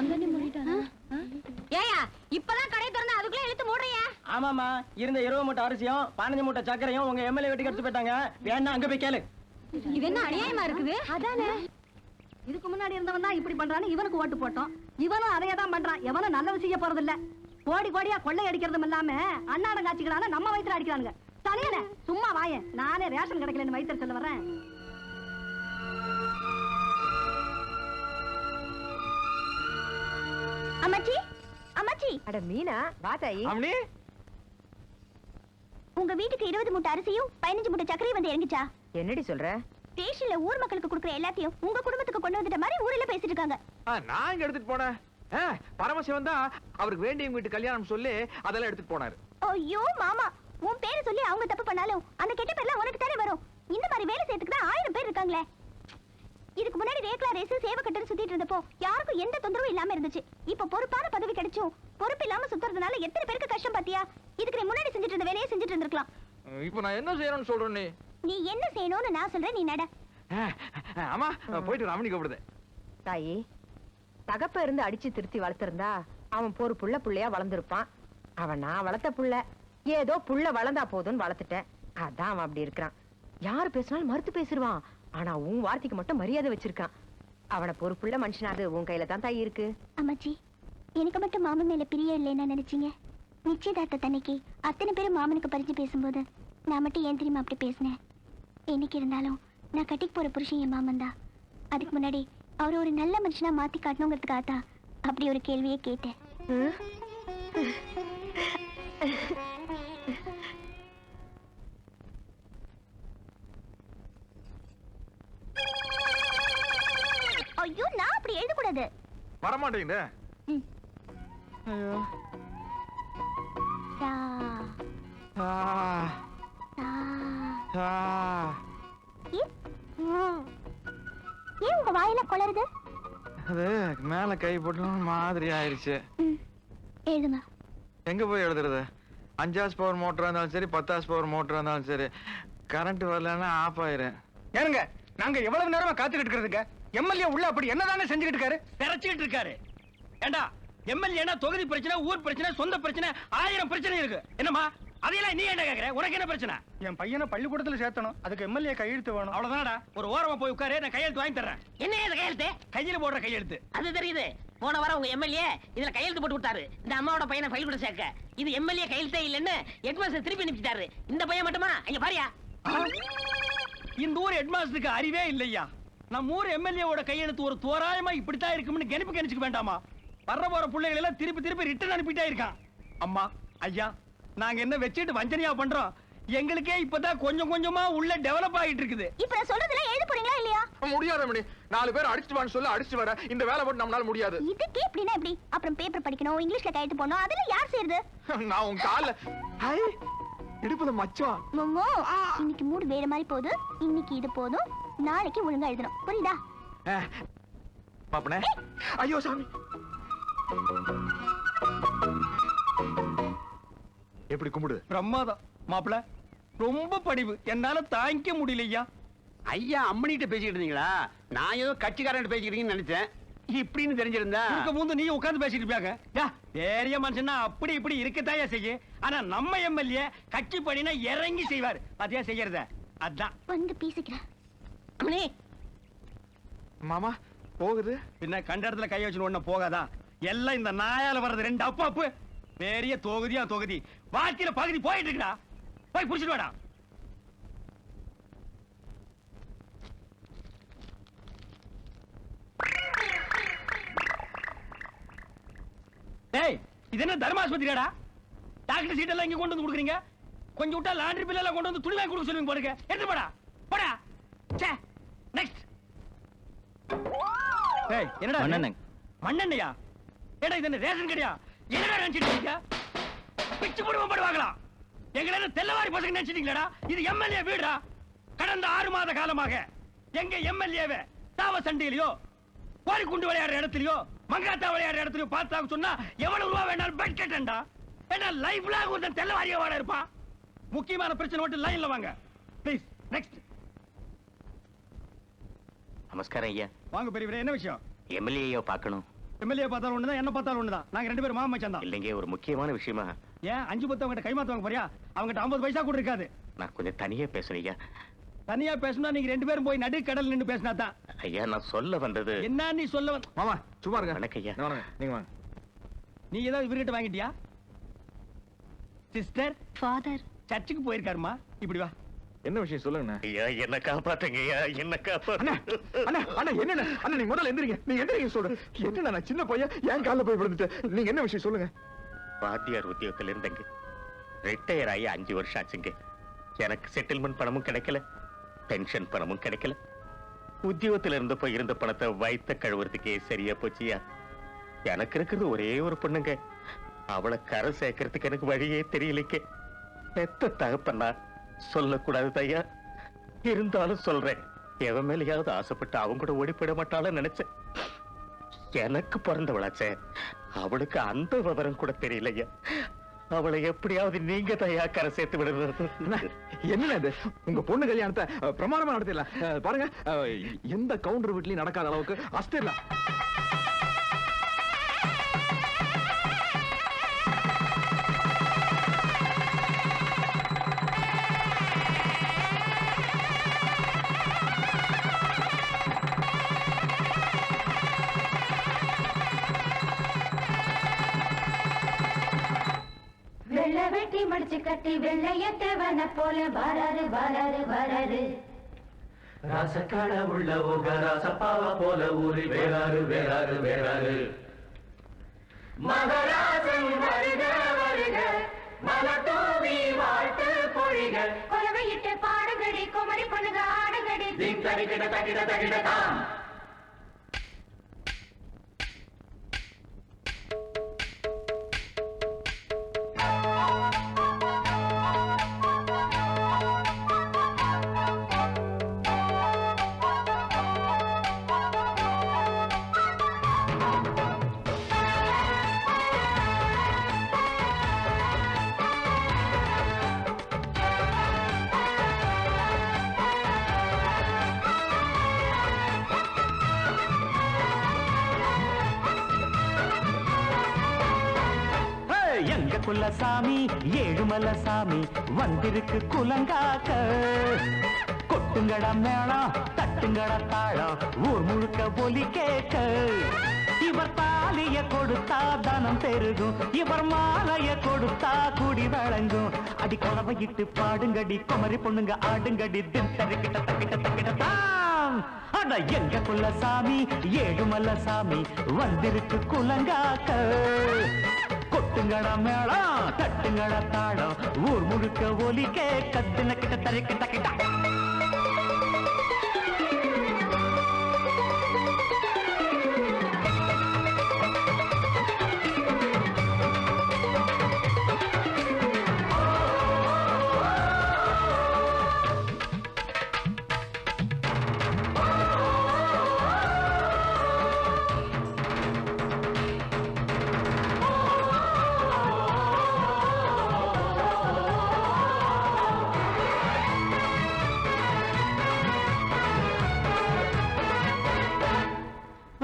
வந்தனே மூடிட்டானா? ஏயா இப்பதான் கடை திறந்தா அதுக்குள்ள இழுத்து மூடுறியா? ஆமாமா, இருந்த 20 மூட்டை அரிசியும் 15 மூட்டை சக்கரையும் உங்க எம்எல்ஏ வெட்டி எடுத்து போயிட்டாங்க. வேணா அங்க போய் கேளு. இது என்ன அநியாயமா இருக்குது? அதானே இதுக்கு முன்னாடி இருந்தவன் தான் இப்படி பண்றான்னு இவனுக்கு ஓட்டு போட்டோம். இவனும் அதையே தான் பண்றான். எவனும் நல்லது செய்ய போறது இல்ல. கோடி கோடியா கொள்ளை அடிக்கிறதும் இல்லாம அண்ணாடம் காட்சிகளான நம்ம வயிற்றுல அடிக்கிறானுங்க. தலையனே சும்மா வாயேன், நானே ரேஷன் கிடைக்கலன்னு வயிற்று சொல்ல வர்றேன். அம்மாச்சி, அம்மாச்சி. அட மீனா, வாதாயி. அம்னி, உங்க வீட்டுக்கு 20 மூட்டை அரிசியும் 15 மூட்டை சக்கரையும் வந்து இறங்கிச்சா? என்னடி சொல்ற? ஸ்டேஷன்ல ஊர் மக்களுக்கு கொடுக்குற எல்லாத்தையும் உங்க குடும்பத்துக்கு கொண்டு வந்துட்ட மாதிரி ஊர்ல பேசிட்டு இருக்காங்க. நான் இங்க எடுத்துட்டு போனேன். பரமசிவன் தான் அவருக்கு வேண்டியவங்க வீட்டு கல்யாணம் சொல்லி அதெல்லாம் எடுத்துட்டு போனாரு. ஐயோ மாமா, உன் பேரை சொல்லி அவங்க தப்பு பண்ணாலும் அந்த கெட்ட பேர்லாம் உனக்கு தானே வரும். இந்த மாதிரி வேலை செய்யறதுக்கு தான் 1000 பேர் இருக்காங்களே. இதுக்கு முன்னாடி ரேக்லா ரேஸ் சேவை கட்டன்னு சுத்திட்டு இருந்தப்போ யாருக்கும் எந்த தொந்தரவும் இல்லாம இருந்துச்சு. இப்ப பொறுப்பான பதவி கிடைச்சும் பொறுப்பு இல்லாம சுத்துறதுனால எத்தனை பேருக்கு கஷ்டம் பாத்தியா? இதுக்கு நீ முன்னாடி செஞ்சுட்டு இருந்த வேலையை செஞ்சுட்டு இருந்திருக்கலாம். இப்போ நான் என்ன செய்யணும்னு சொல்றேன்? நீ என்ன செய்யணும்னு நான் சொல்றேன், நீ நட. ஆமா, போயிட்டு ரமணி கூப்பிடுது. தாயி, தகப்ப இருந்து அடிச்சு திருத்தி வளர்த்திருந்தா அவன் ஒரு புள்ளையா வளர்ந்துருப்பான். அவன் நான் வளர்த்த புள்ள, ஏதோ புள்ள வளர்ந்தா போதும்னு வளர்த்துட்டேன். அதான் அவன் அப்படி இருக்கிறான். யாரு பேசினாலும் மறுத்து பேசிடுவான். ஆனா உன் வார்த்தைக்கு மட்டும் மரியாதை வச்சிருக்கான். அவனை பொறுப்புள்ள மனுஷனாது உன் கையில தான் தாய் இருக்கு. அம்மாச்சி, எனக்கு மட்டும் மாமன் மேல பிரிய இல்லைன்னு நினைச்சீங்க? நிச்சயதார்த்த தன்னைக்கு அத்தனை பேரும் மாமனுக்கு பறிஞ்சு பேசும்போது நான் மட்டும் ஏன் தெரியுமா அப்படி பேசினேன்? என்னைக்கு இருந்தாலும் நான் கட்டிக்கு போற புருஷன் என் மாமன் தான். அதுக்கு முன்னாடி அவர் ஒரு நல்ல மனுஷனா மாத்தி காட்டணுங்கிறதுக்காக அப்படி ஒரு கேள்வியே கேட்டேன். ஐயோ, நான் அப்படி எழுதக்கூடாது. வரமாட்டேங்குது. ஏன் உங்க வாயில கொளருது? அது மேல கை போட்டு மாதிரி ஆயிருச்சு. எழுதுமா. எங்க போய் எழுதுறது? 5 ஹார்ஸ் பவர் மோட்டரா இருந்தாலும் சரி, 10 ஹார்ஸ் பவர் மோட்டரா இருந்தாலும் சரி, கரண்ட் வரலன்னா ஆஃப் ஆயிரும். ஏனுங்க, நாங்க எவ்வளவு நேரமா காத்துக்கிட்டு இருக்கிறதுங்க? எம்எல்ஏ உள்ள அப்படி என்னதானே செஞ்சுக்கிட்டு இருக்காரு? சிறைச்சிட்டு இருக்காரு. ஏண்டா, எம்எல்ஏனா தொகுதி பிரச்சனை, ஊர் பிரச்சனை, சொந்த பிரச்சனை, 1000 பிரச்சனை இருக்கு. என்னமா அதையெல்லாம் நீ என்ன கேக்குற? உனக்கு என்ன பிரச்சனை? என் பையனை பள்ளிக்கூடத்துல சேர்த்தணும், அதுக்கு எம்எல்ஏ கையெழுத்து வேணும். அவ்வளவுதானடா. ஒரு ஓரமா போய் உட்காரு, நான் கையெழுத்து வாங்கி தர்றேன். என்ன இது கையெழுத்து? கையில போடுற கையெழுத்து. அது தெரியுது. போன வாரம் உங்க எம்எல்ஏ இதுல கையெழுத்து போட்டு கொடுத்தாரு. இந்த அம்மாவோட பையனை ஃபைல் கூட சேர்க்க. இது எம்எல்ஏ கையெழுத்தே இல்லன்னு ஹெட்மாஸ்டர் திருப்பி அனுப்பிச்சிட்டாரு. இந்த பையன் மட்டுமா? அங்க பாரியா. இந்த ஊர் ஹெட்மாஸ்டருக்கு அறிவே இல்லையா? நம்ம ஊர் எம்எல்ஏவோட கையெழுத்து ஒரு தோராயமா இப்படித்தான் இருக்கும்னு கணிப்பு கணிச்சுக்க வேண்டாமா? வர்ற போற பிள்ளைகள் எல்லாம் திருப்பி ரிட்டர்ன் அனுப்பிட்டே இருக்கான். அம்மா, ஐயா, நாங்க என்ன வச்சுட்டு வஞ்சனையா பண்றோம்? எங்களுக்கே இப்பதான் கொஞ்சம் கொஞ்சமா உள்ள டெவலப் ஆகிட்டு இருக்குது. இப்ப நான் சொல்றதெல்லாம் எழுத போறீங்களா இல்லையா? முடியாது மணி. 4 பேர் அடிச்சுட்டு வான்னு சொல்ல அடிச்சுட்டு வர இந்த வேலை போட்டு நம்மளால முடியாது. இதுக்கே இப்படின்னா எப்படி? அப்புறம் பேப்பர் படிக்கணும், இங்கிலீஷ்ல கையெழுத்து போடணும், அதெல்லாம் யார் செய்யறது? நான் உன் கால்ல இடுப்புல மச்சான். மம்மோ, இன்னைக்கு மூடு வேற மாதிரி போகுது. இன்னைக்கு இது போதும், நாளைக்கு ஒழுங்கா எழுதணும். புரியுதா? பாப்பனே. ஐயோ சாமி. எப்படி கும்பிடு? பிரமாதம் மாப்பிள, ரொம்ப படிவு. என்னால தாங்கிக்க முடியலையா. ஐயா அம்மனிட்ட பேசிக்கிட்டு இருந்தீங்களா? நான் ஏதோ கட்சிக்காரன் பேசிக்கிட்டீங்கன்னு நினைச்சேன். இப்படின்னு தெரிஞ்சிருந்தா முந்து நீ உட்கார்ந்து பேசிட்டு இருப்பாங்க. பெரிய மனுஷனா அப்படி இப்படி இருக்கத்தாயா செய்ய. ஆனா நம்ம எம்எல்ஏ கட்சி படினா இறங்கி செய்வார். பாத்தியா செய்யறத? அதான் வந்து பேசிக்கிறேன். அம்மனி, மாமா போகுது. பின்ன கண்ட இடத்துல கை வச்சு ஒண்ணு போகாதா? எல்லாம் இந்த நாயால வர்றது 2 அப்பாப்பு. பெரிய தொகுதி வாக்கில பகுதி போயிட்டு இருக்கா. போய் புடிச்சிட்டு வாடா. டேய், இது என்ன தர்மாஸ்பத்திரியாடா? டாக்டர் சீட் எல்லாம் இங்க கொண்டு வந்து கொடுக்குறீங்க. கொஞ்சம் விட்டா லாண்டரி பில் எல்லாம் கொண்டு வந்து துணி வாங்கி கொடுக்க சொல்லுங்க. போடுங்க, எடுத்து போடா போடா. சே, நெக்ஸ்ட். டேய், என்னடா மண்ணெண்ணெய்? மண்ணெண்ணெயா? ஏடா இது என்ன ரேஷன் கடையா? என்னடா நினைச்சிட்டு இருக்கீங்க? பிச்சு போடுவோம் போடுவாங்களா? எங்களை என்ன தெல்லவாரி பசங்க நினைச்சிட்டீங்களா? இது எம்எல்ஏ வீடா? கடந்த 6 மாத காலமாக எங்க எம்எல்ஏவை தாவ சண்டையிலயோ, கோழி குண்டு விளையாடுற இடத்துலயோ, மங்காத்தா விளையாடுற இடத்துலயோ பார்த்தா சொன்னா எவ்வளவு ரூபா வேணாலும் பெட் கட்டண்டா. ஏன்னா லைஃப் லாங் ஒரு தெல்லவாரியா வாட இருப்பான். முக்கியமான பிரச்சனை மட்டும் லைன்ல வாங்க ப்ளீஸ். நெக்ஸ்ட். நமஸ்காரம் ஐயா. வாங்க பெரியவரே, என்ன விஷயம்? எம்எல்ஏ பார்க்கணும். எம்எல்ஏ பார்த்தாலும் ஒண்ணுதான், என்ன பார்த்தாலும் ஒண்ணுதான். நாங்க 2 பேரும் மாமா மச்சான் தான். இல்லைங்க, ஒரு முக்கியமான விஷயமா. ஏன் 5 அவங்ககிட்ட கைமாத்துவாங்க போறியா? அவங்ககிட்ட 50 பைசா கூட இருக்காது. நான் கொஞ்சம் தனியா பேசுறீங்க. தனியா பேசணும்னா நீங்க 2 பேரும் போய் நடு கடல் நின்னு பேசினா தான். ஐயா, நான் சொல்ல வந்தது. என்ன நீ சொல்ல மாமா சும்மா இருங்க. வணக்கம் ஐயா. நான் வரேங்க, நீங்க வாங்க. நீ ஏதாவது இவர்கிட்ட வாங்கிட்டியா? சிஸ்டர் ஃபாதர் சர்ச்சுக்கு போயிருக்காருமா. இப்படி வா. என்ன விஷயம் சொல்லுங்கண்ணா. ஐயா, என்ன காப்பாத்துங்க ஐயா, என்ன காப்பாத்து. என்னண்ணா அண்ணா, நீங்க முதல்ல எந்திரிங்க. நீங்க எந்திரிங்க சொல்றேன். என்னண்ணா, நான் சின்ன பையன், என் காலில் போய் விழுந்துட்டேன். நீங்க என்ன விஷயம் சொல்லுங்க. வாத்தியார் உத்தியோகத்துல இருந்தங்க. ரிட்டையர் ஆகி 5 வருஷம் ஆச்சுங்க. எனக்கு செட்டில்மெண்ட் பணமும் கிடைக்கல, பென்ஷன் பணமும் கிடைக்கல. உத்தியோகத்துல இருந்து போய் இருந்த பணத்தை வயித்த கழுவுறதுக்கே சரியா போச்சியா. எனக்கு இருக்கிறது ஒரே ஒரு பொண்ணுங்க. அவளை கரை சேர்க்கறதுக்கு எனக்கு வழியே தெரியலைங்க. பெத்த தகப்பண்ணா சொல்லக்கூடாது தையா, இருந்தாலும் சொல்றேன். எவன் மேலேயாவது ஆசைப்பட்டு அவங்க கூட ஓடி போயிட மாட்டாலும் நினைச்சேன். எனக்கு பிறந்தவளாச்சே, அவளுக்கு அந்த விவரம் கூட தெரியலையா. அவளை எப்படியாவது நீங்க தையா கரை சேர்த்து விடுறது. என்ன இது, உங்க பொண்ணு கல்யாணத்தை பிரமாணமா நடத்திடலாம். பாருங்க, எந்த கவுண்டர் வீட்லயும் நடக்காத அளவுக்கு அஸ்திரலாம். வெள்ளை வெட்டி மடிச்சு கட்டி வெள்ளையத்தவன போல வராரு வராரு வராரு. ராசக்காட உள்ள உக ராசப்பாவ போல ஊரி வேறாரு வேறாரு வேறாரு. மகராசன் வருக வருக, மலத்தூவி வாழ்த்து பொழிக. கொலவையிட்டு பாடுகடி குமரி பொண்ணுக ஆடுகடி. திங் தடிக்கிட தகிட தகிட தாம். எங்க குலசாமி ஏழுமல சாமி வந்திருக்கு குலங்காக்க. கொட்டுங்கட மேளம் தட்டுங்கட தாளம் ஊர் முழுக்க ஒலி கேட்க. இவர் தாலிய கொடுத்தா தனம் பெருகும், இவர் மாலைய கொடுத்தா குடி வழங்கும். அடி கொலவையிட்டு பாடுங்கடி குமரி பொண்ணுங்க ஆடுங்கடி. திம் தரிக்கிட்ட தக்கிட்ட தக்கிட்ட தான். அட எங்க குலசாமி ஏழுமல சாமி வந்திருக்கு குலங்காக்க. கொட்டுங்கட மேளம் தட்டுங்கட தாளம் ஊர் முழுக்க ஒலி கேட்க. தினக்கிட்ட தரிக்கிட்ட கிட்ட.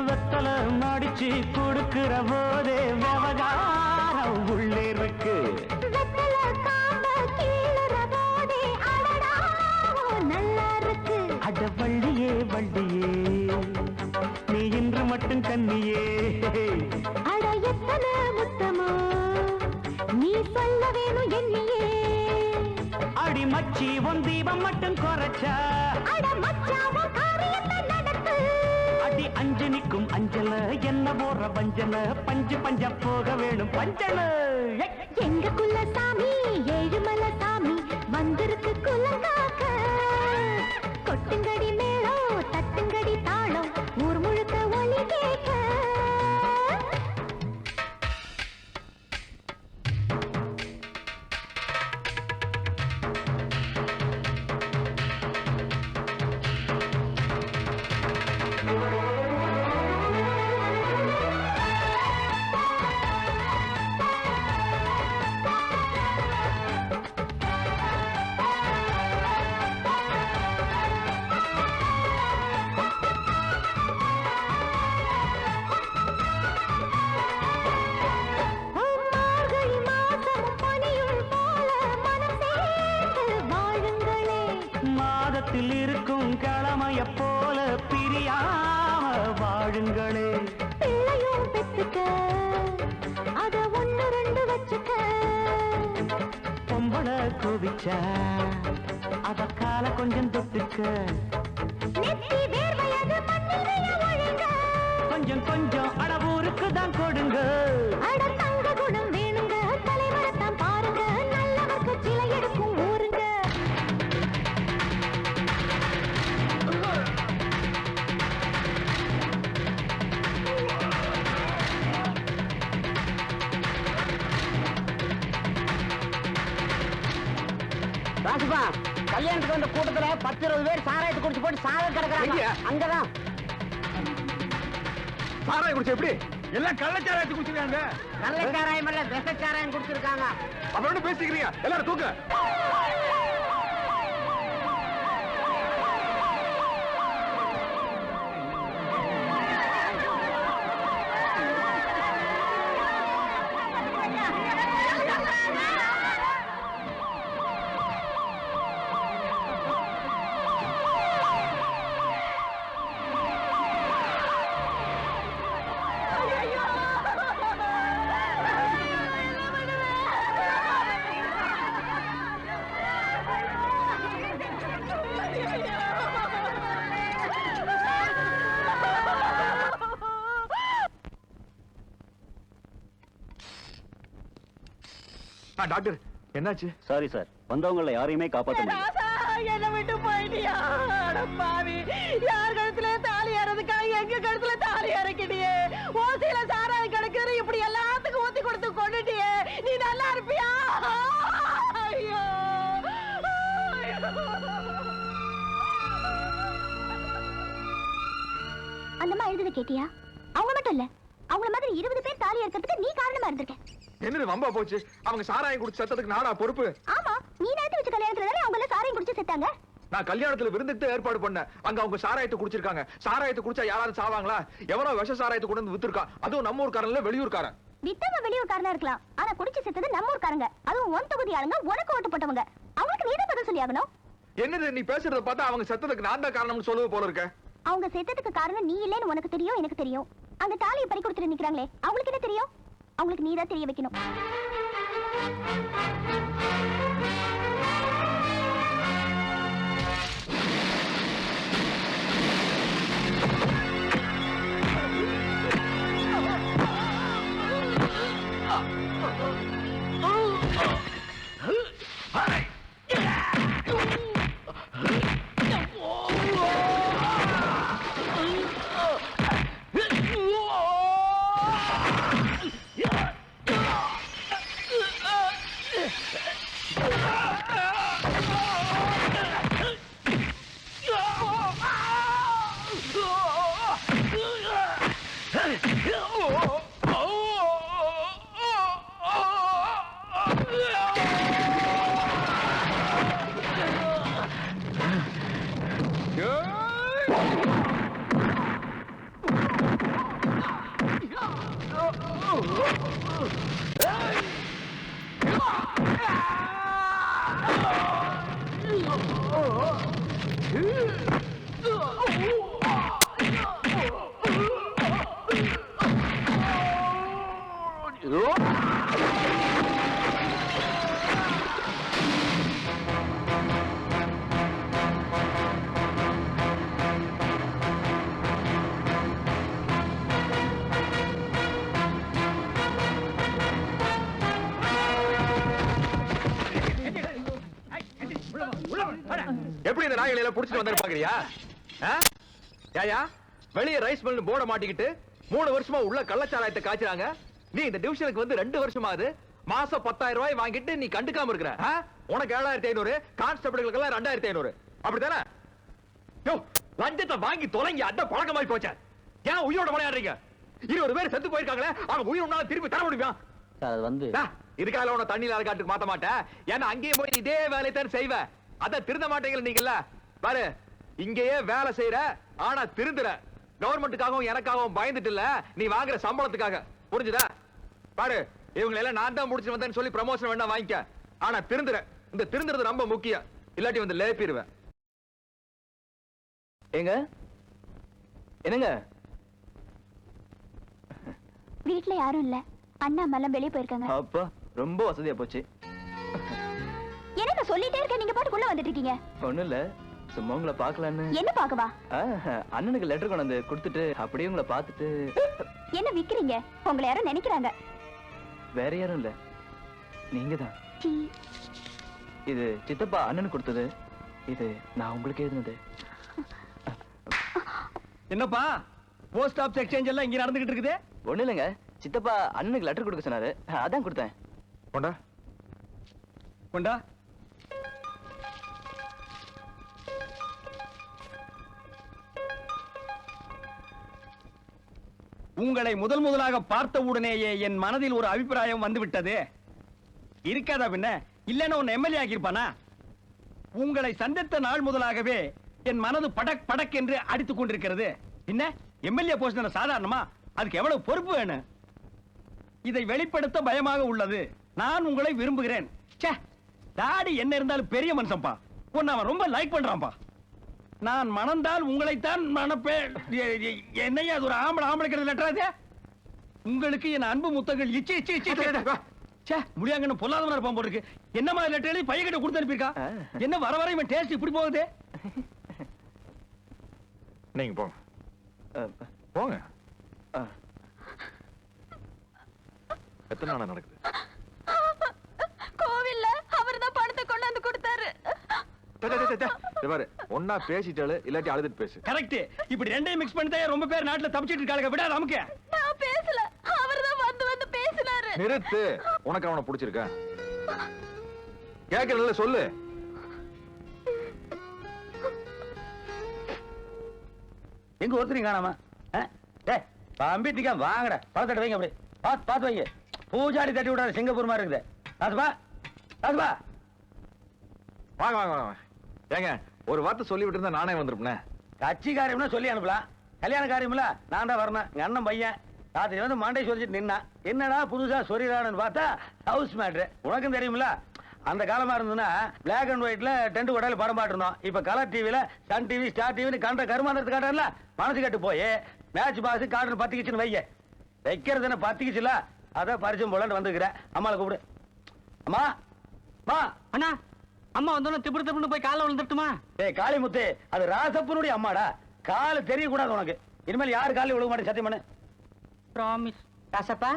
வெத்தலை மடிச்சு கொடுக்கிற போதே விவகாரம் உள்ளே இருக்கு. அட வள்ளியே வள்ளியே, நீ இன்று மட்டும் கண்ணியே. அட எத்தனை முத்தமோ நீ சொல்ல வேணும் என்னையே. அடி மச்சி உன் தீபம் மட்டும் குறைச்சா. அட மச்சாவும் காரியத்தை நடத்து. அடி அஞ்சனிக்கும் அஞ்சல என்ன போற வஞ்சல. பஞ்சு பஞ்ச போக வேணும் பஞ்சல. எங்க குலசாமி ஏழுமல சாமி வந்திருக்கு குலங்காக்க. கொட்டுங்கடி மேளம் தட்டுங்கடி தாளம் ஊர் முழுக்க ஒலி கேட்க. பிள்ளையும் பெத்துக்க அத ஒண்ணு ரெண்டு வச்சுக்க பொம்பளை கோவிச்சா அவ கால கொஞ்சம் தொட்டுக்க நெத்தி வேர்வையது மண்ணிலைய ஒழுங்க கொஞ்சம் கொஞ்சம் அளவூருக்கு தான் கொடுங்க அட தங்க குணம் வேணுங்க தலைவரத்தான் பாருங்க நல்லவர்க்கு சிலை எடுக்கும் ஊருங்க ராசுபா கல்யாணத்துக்கு வந்த கூட்டத்துல 10-20 பேர் சாராயத்தை குடிச்சு போட்டு சாக கிடக்குறாங்க அங்கதான் சாராயம் குடிச்சு எப்படி எல்லாம் கள்ளச்சாராயத்தை குடிச்சிருக்காங்க. நல்ல சாராயம் இல்ல விஷ சாராயம் குடிச்சிருக்காங்க. அப்புறம் என்ன பேசிக்கிறீங்க? எல்லாரும் தூக்கு. டாக்டர் என்னாச்சு? சாரி சார், வந்தவங்கள யாரையுமே காப்பாற்ற முடியல. என்ன விட்டு போயிட்டியா? அட பாவி, யார் கழுத்துல தாலி ஏறதுக்காக எங்க கழுத்துல தாலி இறக்கிட்டியே? ஓசியில சாராயம் கிடக்குது, இப்படி எல்லாத்துக்கும் ஊத்தி கொடுத்து கொண்டுட்டியே. நீ நல்லா இருப்பியா? ஐயோ அந்தம்மா எழுதுத கேட்டியா? அவங்க மட்டும் இல்ல, அவங்கள மாதிரி 20 பேர் தாலி ஏற்கிறதுக்கு நீ காரணமா இருந்திருக்க. என்ன வம்பா போச்சு? அவங்க சாராயம் குடிச்சு செத்ததுக்கு நானா பொறுப்பு? ஆமா, நீ நேத்து வச்ச கல்யாணத்துல அவங்க எல்லாம் சாராயம் குடிச்சு செத்தாங்க. நான் கல்யாணத்துல விருந்துக்கு ஏற்பாடு பண்ணேன். அங்க அவங்க சாராயத்தை குடிச்சிருக்காங்க. சாராயத்தை குடிச்சா யாராவது சாவாங்களா? எவனோ விஷ சாராயத்தை கொண்டு வந்து வித்துருக்கான். அதுவும் நம்ம ஊர்க்காரன்ல வெளியூர்காரன். வித்தவங்க வெளியூர்காரனா இருக்கலாம், ஆனா குடிச்சு செத்தது நம்ம ஊர்க்காரங்க. அதுவும் ஒன் தொகுதி ஆளுங்க, உனக்கு ஓட்டு போட்டவங்க. அவங்களுக்கு நீ தான் பதில் சொல்லி ஆகணும். என்னது நீ பேசுறத பார்த்தா அவங்க செத்ததுக்கு நான் தான் காரணம்னு சொல்லுவது போல இருக்க. அவங்க செத்ததுக்கு காரணம் நீ இல்லைன்னு உனக்கு தெரியும், எனக்கு தெரியும். அந்த தாலியை பறி கொடுத்துட்டு நிக்கிறாங்களே, அவங்களுக்கு என்ன தெரியும்? அவங்களுக்கு நீ தான் தெரிய வைக்கணும். எப்படி இந்த நாய்களை எல்லாம் புடிச்சிட்டு வந்து பாக்குறியா? யாயா வெளிய ரைஸ் மில் போர்ட மாட்டிக்கிட்டு 3 வருஷமா உள்ள கள்ளச்சாராயத்தை காய்ச்சறாங்க. நீ இந்த டிவிஷனுக்கு வந்து 2 வருஷமாது. மாசம் 10,000 ரூபாய் வாங்கிட்டு நீ கண்டுக்காம இருக்கிற. உனக்கு 7,500, கான்ஸ்டபிள்களுக்கு எல்லாம் 2,500. அப்படிதானே? யோ, லஞ்சத்தை வாங்கி தொலைங்க. அத பழக்கமாய் போச்சே. ஏன் உயிரோட விளையாடுறீங்க? 20 பேர் செத்து போயிருக்காங்களே, அவங்க உயிர் உன்னால திருப்பி தர முடியுமா? அது வந்து இதுக்காக உன தண்ணியில காட்டுக்கு மாத்த மாட்டேன். ஏன்னா அங்கேயே போய் இதே வேலையை தான் செய்வ. அத திருந்த மாட்டீங்க நீங்கல்ல. பாரு, இங்கேயே வேலை செய்யற, ஆனா திருந்துற. கவர்மெண்ட்டுக்காகவும் எனக்காகவும் பயந்துட்டு இல்ல, நீ வாங்குற சம்பளத்துக்காக. புரிஞ்சுதா? பாரு, இவங்க எல்லாம் நான் தான் முடிச்சு வந்தேன்னு சொல்லி ப்ரமோஷன் வேணா வாங்கிக்க. ஆனா திருந்துற. இந்த திருந்துறது ரொம்ப முக்கியம். இல்லாட்டி வந்து லேப்பிடுவேன். ஏங்க என்னங்க வீட்ல யாரும் இல்ல. அண்ணா அம்மா வெளியே போயிருக்காங்க. அப்பா ரொம்ப வசதியா போச்சு. என்னங்க சொல்லிட்டே இருக்க, நீங்க பாட்டுக்குள்ள வந்துட்டு இருக்கீங்க? ஒண்ணும் இல்ல, சும்மா உங்களை பாக்கலான்னு. என்ன பாக்கவா? அண்ணனுக்கு லெட்டர் கொண்டு வந்து கொடுத்துட்டு அப்படியே உங்களை பார்த்துட்டு. என்ன விக்கிறீங்க? உங்களை யாரும் நினைக்கிறாங்க. வேற யாரும் இல்ல, நீங்க தான். இது சித்தப்பா அண்ணனுக்கு கொடுத்தது, இது நான் உங்களுக்கு எழுதுனது. என்னப்பா போஸ்ட் ஆஃபீஸ் எக்ஸ்சேஞ்ச் எல்லாம் இங்க நடந்துகிட்டு இருக்குது? ஒண்ணு இல்லைங்க, சித்தப்பா அண்ணனுக்கு லெட்டர் கொடுக்க சொன்னாரு, அதான் கொடுத்தேன். கொண்டா கொண்டா. உங்களை முதலாக பார்த்த உடனேயே என் மனதில் ஒரு அபிப்பிராயம் வந்துவிட்டது. இருக்காதா பின்ன? இல்லன்னா உன்னை எம்எல்ஏ ஆக்கியிருப்பானா? உங்களை சந்தித்த நாள் முதலாகவே என் மனது படக் படக் என்று அடித்துக் கொண்டிருக்கிறது. என்ன எம்எல்ஏ போஸ்ட் சாதாரணமா? அதுக்கு எவ்வளவு பொறுப்பு வேணும்? இதை வெளிப்படுத்த பயமாக உள்ளது. நான் உங்களை விரும்புகிறேன். தாடி என்ன இருந்தாலும் பெரிய மனுஷன்பா, உன்னை அவன் ரொம்ப லைக் பண்றான்பா. நான் மணந்தால் உங்களைத்தான் மணப்பேன். என்னையா அது ஒரு ஆம்பளைக்கிறது லெட்டராது? உங்களுக்கு என் அன்பு முத்தங்கள் இச்சி இச்சி இச்சி முடியாங்கன்னு பொல்லாதவனா இருப்பான் போட்டுருக்கு. என்ன மாதிரி லெட்டர் எழுதி பையன் கிட்ட கொடுத்து அனுப்பியிருக்கா? என்ன வர வர இவன் டேஸ்ட் இப்படி போகுது? நீங்க போங்க போங்க. எத்தனை நாள் நடக்குது? கோவில்ல அவர்தான் பணத்தை கொண்டாந்து கொடுத்தாரு. ஒன்னா பேசிட்டாலு இல்லாட்டி அழுதுட்டு பேசு. கரெக்ட். இப்படி ரெண்டையும் மிக்ஸ் பண்ணி ரொம்ப பேர் நாட்டுல தப்பிச்சிட்டு இருக்காங்க. விடாத நமக்கு. நான் பேசல, அவர்தான் வந்து வந்து பேசினாரு. நிறுத்து. உனக்கு அவனை பிடிச்சிருக்கா? கேட்கறதுல சொல்லு. எங்க ஒருத்தரையும் காணாம? அம்பிட்டிக்கா வாங்கட பழத்தட்டு வைங்க. அப்படி பார்த்து வைங்க. பூஜாடி தட்டி விடாத சிங்கப்பூர் மாதிரி இருக்குது. ராசுபா ராசுபா வாங்க வாங்க வாங்க. ஏங்க ஒரு வார்த்தை சொல்லி விட்டு இருந்தா நானே வந்திருப்பேன். கட்சி காரியம்னா சொல்லி அனுப்பலாம். கல்யாண காரியம்ல நான் தான் வரணும். எங்க அண்ணன் பையன் ராத்திரி வந்து மாண்டே சொல்லிட்டு நின்னா. என்னடா புதுசா சொரிறான்னு பார்த்தா ஹவுஸ் மேட்ரு. உனக்கும் தெரியுமில்ல, அந்த காலமா இருந்ததுன்னா பிளாக் அண்ட் ஒயிட்ல டென்ட் கொடையில படம் பாட்டுருந்தோம். இப்ப கலர் டிவில சன் டிவி ஸ்டார் டிவின்னு கண்ட கருமாந்திரத்து காட்டுறல மனசு கட்டு போய் மேட்ச் பாக்ஸ் கார்டு பத்திக்கிச்சுன்னு வைய. வைக்கிறது என்ன பத்திக்கிச்சுல, அதான் பரிச்சம் போலன்னு வந்துருக்கிறேன். அம்மாவை கூப்பிடு. அம்மா மா அண்ணா, அம்மா வந்தோன்னு திப்பு திப்புன்னு போய் காலை விழுந்துட்டுமா? ஏய் காளிமுத்து, அது ராசப்பனுடைய அம்மாடா. காலு தெரியக்கூடாது உனக்கு. இனிமேல் யாரு காலையும் விழுக மாட்டேன், சத்தியம் பண்ணு. ப்ராமிஸ். ராசப்பா,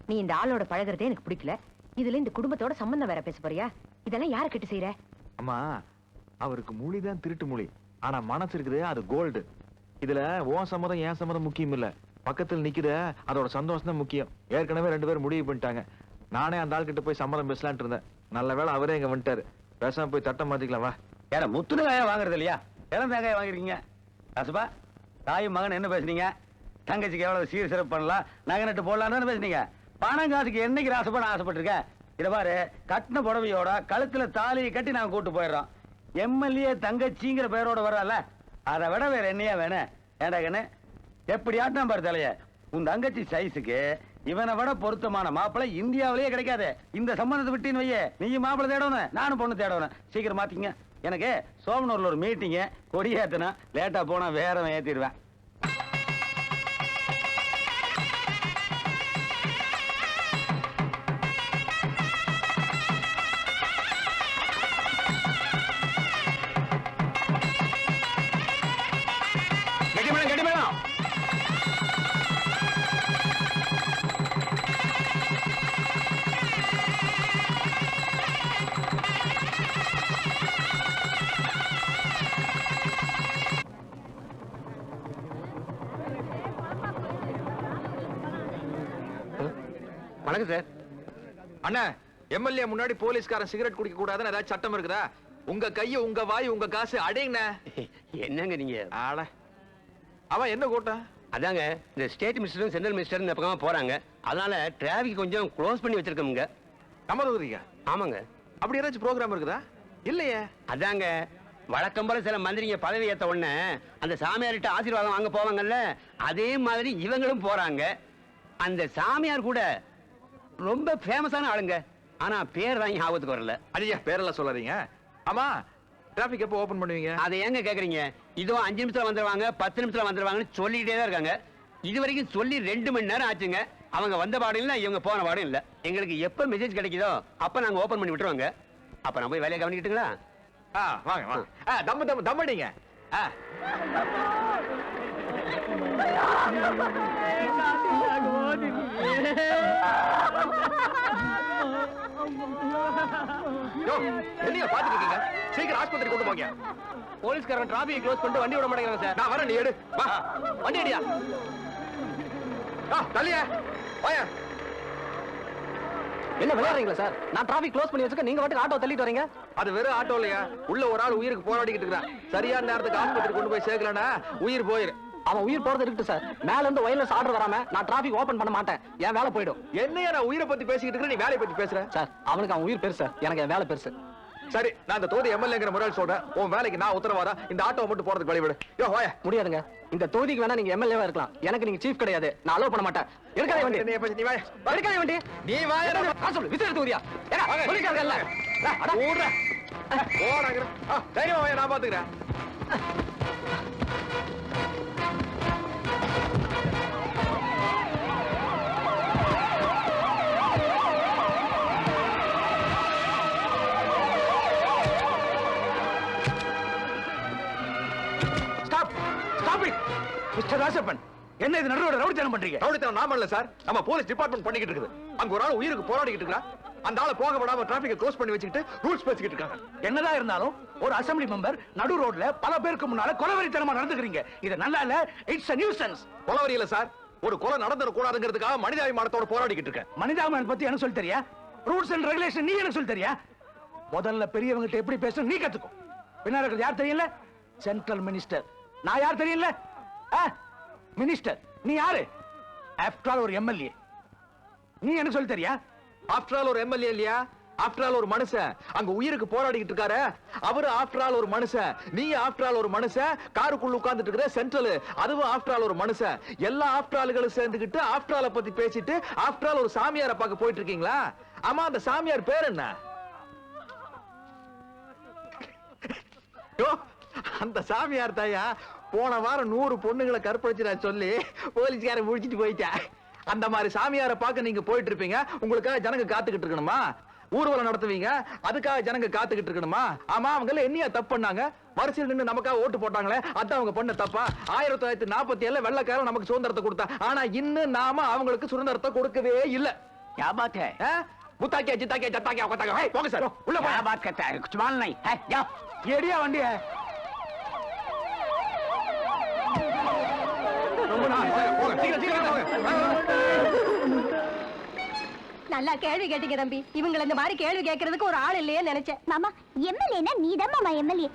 நீ இந்த ஆளோட பழகிறதே எனக்கு பிடிக்கல. இதுல இந்த குடும்பத்தோட சம்பந்தம் வேற பேச போறியா? இதெல்லாம் யார கிட்ட செய்யற? அம்மா, அவருக்கு மொழிதான் திருட்டு மொழி, ஆனா மனசு இருக்குது அது கோல்டு. இதுல ஓ சம்மதம் ஏன் சம்மதம் முக்கியம் இல்ல, பக்கத்துல நிக்குத அதோட சந்தோஷம் தான் முக்கியம். ஏற்கனவே 2 பேரும் முடிவு பண்ணிட்டாங்க. நானே அந்த ஆள் கிட்ட போய் சம்மதம் பேசலான்ட்டு இருந்தேன். நல்ல வேளை அவரே இங்க வந்துட்டாரு. பேசாம போய் தட்டம் மாத்திக்கலாம் வா. ஏன்னா முத்துன காயா வாங்குறது இல்லையா, இளம் தேங்காய் வாங்கிருக்கீங்க. ராசப்பா, தாயும் மகன் என்ன பேசுனீங்க? தங்கச்சிக்கு எவ்வளவு சீர் சிறப்பு பண்ணலாம், நகை நட்டு போடலான்னு பேசுனீங்க. பணம் காசுக்கு என்னைக்கு ராசப்பா நான் ஆசைப்பட்டிருக்கேன்? இத பாரு, கட்டின புடவையோட கழுத்துல தாலியை கட்டி நாங்க கூட்டு போயிடுறோம். எம்எல்ஏ தங்கச்சிங்கிற பேரோட வர்றல, அதை விட வேற என்னையா வேணும்? ஏண்டா கண்ணு, எப்படி ஆட்டம் பாரு தலைய. உன் தங்கச்சி சைஸுக்கு இவனை விட பொருத்தமான மாப்பிள்ளை இந்தியாவிலேயே கிடைக்காது. இந்த சம்பந்தத்தை விட்டின்னு வையே, நீயும் மாப்பிள்ளை தேடணும், நானும் பொண்ணு தேடணும். சீக்கிரம் மாத்திங்க. எனக்கு சோமனூர்ல ஒரு மீட்டிங்கு, கொடியேத்தனா லேட்டா போனா வேறவன் ஏத்திடுவேன். வணக்கம் சார். அண்ணா, எம்எல்ஏ முன்னாடி போலீஸ்காரன் சிகரெட் குடிக்க கூடாதுன்னு ஏதாச்சும் சட்டம் இருக்குதா? உங்க கைய உங்க வாய் உங்க காசு அடைங்க. என்னங்க நீங்க? ஆட அவன் என்ன கூட்டம்? அதாங்க இந்த ஸ்டேட் மினிஸ்டரும் சென்ட்ரல் மினிஸ்டரும் இந்த பக்கமா போறாங்க. அதனால டிராபிக் கொஞ்சம் க்ளோஸ் பண்ணி வச்சிருக்கோங்க. நம்ம தொகுதிங்க? ஆமாங்க. அப்படி ஏதாச்சும் ப்ரோக்ராம் இருக்குதா? இல்லையே. அதாங்க வழக்கம் போல சில மந்திரிங்க பதவி ஏத்த உடனே அந்த சாமியார்கிட்ட ஆசீர்வாதம் வாங்க போவாங்கல்ல, அதே மாதிரி இவங்களும் போறாங்க. அந்த சாமியார் கூட ரொம்ப ஃபேமஸான ஆளுங்க, ஆனா பேர் தான் ஞாபகத்துக்கு வரல. ஐயா, பேரெல்லாம் சொல்லாதீங்க. ஆமா, டிராபிக் எப்போ ஓபன் பண்ணுவீங்க? அதை ஏங்க கேக்குறீங்க? இதோ 5 நிமிஷத்துல வந்துருவாங்க, 10 நிமிஷத்துல வந்துருவாங்கன்னு சொல்லிக்கிட்டே தான் இருக்காங்க. இது வரைக்கும் சொல்லி 2 மணி நேரம் ஆச்சுங்க. அவங்க வந்த பாடும் இல்ல, இவங்க போன பாடும் இல்ல. எங்களுக்கு எப்ப மெசேஜ் கிடைக்குதோ அப்ப நாங்க ஓபன் பண்ணி விட்டுருவாங்க. அப்ப நான் போய் வேலையை கவனிக்கிட்டுங்களா? வாங்க வாங்க. தம்மு தம்மடிங்க. என்னைய பாத்துட்டு இருக்கீங்க? சீக்கிரம் ஆஸ்பத்திரி கொண்டு போங்க. போலீஸ்காரன் டிராபிக் க்ளோஸ் பண்ணிட்டு வண்டி விட மாட்டேங்கிறாங்க சார். நான் வரேன், நீ எடு. வா வண்டி எடியா. தள்ளியா வாயா. என்ன விளையாடுறீங்களா சார்? நான் டிராபிக் க்ளோஸ் பண்ணி வச்சுக்க, நீங்க வாட்டுக்கு ஆட்டோ தள்ளிட்டு வரீங்க. அது வெறும் ஆட்டோ இல்லையா, உள்ள ஒரு ஆள் உயிருக்கு போராடிக்கிட்டு இருக்கான். சரியான நேரத்துக்கு ஆஸ்பத்திரி கொண்டு போய் சேர்க்கலன்னா உயிர் போயிரு. அவன் உயிர் போறது இருக்கு சார். மேல இருந்து வயர்லெஸ் ஆர்டர் வராம நான் டிராபிக் ஓபன் பண்ண மாட்டேன். என் வேலை போயிடும். என்னையா நான் உயிரை பத்தி பேசிக்கிட்டு இருக்கேன், நீ வேலையை பத்தி பேசுற? சார் அவனுக்கு அவன் உயிர் பெருசு, எனக்கு என் வேலை பெருசு. சரி, நான் இந்த தொகுதி எம்எல்ஏங்கிற முறையில் சொல்றேன். உன் வேலைக்கு நான் உத்தரவாதம். இந்த ஆட்டோ மட்டும் போறதுக்கு வழி விடு. யோ வாயா. முடியாதுங்க. இந்த தொகுதிக்கு வேணா நீங்க எம்எல்ஏவா இருக்கலாம், எனக்கு நீங்க சீஃப் கிடையாது. நான் அலோவ் பண்ண மாட்டேன். எடுக்காதே வண்டி. நீ வாயா. எடுக்காதே வண்டி. நீ வாயா. நான் சொல்லு விசில் தொகுதியா? ஏடா சொல்லிட்டாங்கல்ல. அட ஓடுற. ஓடாங்கற. தைரியமா வாயா, நான் பாத்துக்கறேன். மிஸ்டர் ராசப்பன், என்ன இது நடுரோட ரவுடித்தனம் பண்றீங்க? ரவுடித்தனம் நாம இல்ல சார், நம்ம போலீஸ் டிபார்ட்மெண்ட் பண்ணிக்கிட்டு இருக்குது. அங்க ஒரு ஆள் உயிருக்கு போராடிக்கிட்டு இருக்கா. அந்த ஆளை போக விடாம டிராபிக்கை க்ளோஸ் பண்ணி வச்சுக்கிட்டு ரூல்ஸ் பேசிக்கிட்டு இருக்காங்க. என்னதான் இருந்தாலும் ஒரு அசெம்பிளி மெம்பர் நடு ரோட்ல பல பேருக்கு முன்னால கொலவெறித்தனமா நடந்துக்கிறீங்க. இது நல்லா இல்ல. It's a nuisance. கொலவெறி இல்ல சார், ஒரு கொலை நடந்துட கூடாதுங்கிறதுக்காக மனிதாபிமானத்தோட போராடிக்கிட்டு இருக்கேன். மனிதாபிமானம் பத்தி என்ன சொல்லி தெரியா? ரூல்ஸ் அண்ட் ரெகுலேஷன் நீ என்ன சொல்லி தெரியா? முதல்ல பெரியவங்க எப்படி பேசணும் நீ கத்துக்கோ. பின்னால இருக்கிறது யார் தெரியல? Central minister. நான் யார் தெரியல? மினிஸ்டர். நீ யாரு? ஆஃப்டர் ஆல் ஒரு எம்எல்ஏ. நீ என்ன சொல்லி தெரியா? ஆஃப்டர் ஆல் ஒரு எம்எல்ஏ இல்லையா, ஆஃப்டர் ஆல் ஒரு மனுஷன். அங்க உயிருக்கு போராடிக்கிட்டு இருக்காரு அவரு. ஆஃப்டர் ஆல் ஒரு மனுஷன். நீ ஆஃப்டர் ஆல் ஒரு மனுஷன். காருக்குள்ள உட்கார்ந்துட்டு இருக்கிற சென்ட்ரல், அதுவும் ஆஃப்டர் ஆல் ஒரு மனுஷன். எல்லா ஆஃப்டர் ஆளுகளும் சேர்ந்துக்கிட்டு ஆஃப்டர் ஆல பத்தி பேசிட்டு ஆஃப்டர் ஆல் ஒரு சாமியாரை பார்க்க போயிட்டு இருக்கீங்களா? ஆமா, அந்த சாமியார் பேர் என்ன? அந்த சாமியார் தாயா போன வாரம் 100 பொண்ணுங்களை கற்பழிச்சு நான் சொல்லி போலீஸ்காரன் முடிச்சிட்டு போயிட்டேன். அந்த மாதிரி சாமியாரை பார்க்க நீங்க போயிட்டு இருப்பீங்க. உங்களுக்காக ஜனங்க காத்துக்கிட்டு இருக்கணுமா? ஊர்வலம் நடத்துவீங்க, அதுக்காக ஜனங்க காத்துக்கிட்டு இருக்கணுமா? ஆமா, அவங்க என்னையா தப்பு பண்ணாங்க? வரிசையில் நின்று நமக்காக ஓட்டு போட்டாங்களே, அதான் அவங்க பண்ண தப்பா? 1947 வெள்ளைக்காரன் நமக்கு சுதந்திரத்தை கொடுத்தா. ஆனா இன்னும் நாம அவங்களுக்கு சுதந்திரத்தை கொடுக்கவே இல்ல. புத்தாக்கியா ஜித்தாக்கியா ஜத்தாக்கியா கொத்தாக்கியா. போங்க சார் உள்ள போய். ஏடியா வண்டிய. நல்லா கேள்வி கேட்டீங்க தம்பி. இவங்களை இந்த மாதிரி கேள்வி கேட்கறதுக்கு ஒரு ஆள் இல்லையே நினைச்சேன். மாமா எம்எல்ஏனா நீதான் மாமா எம்எல்ஏ.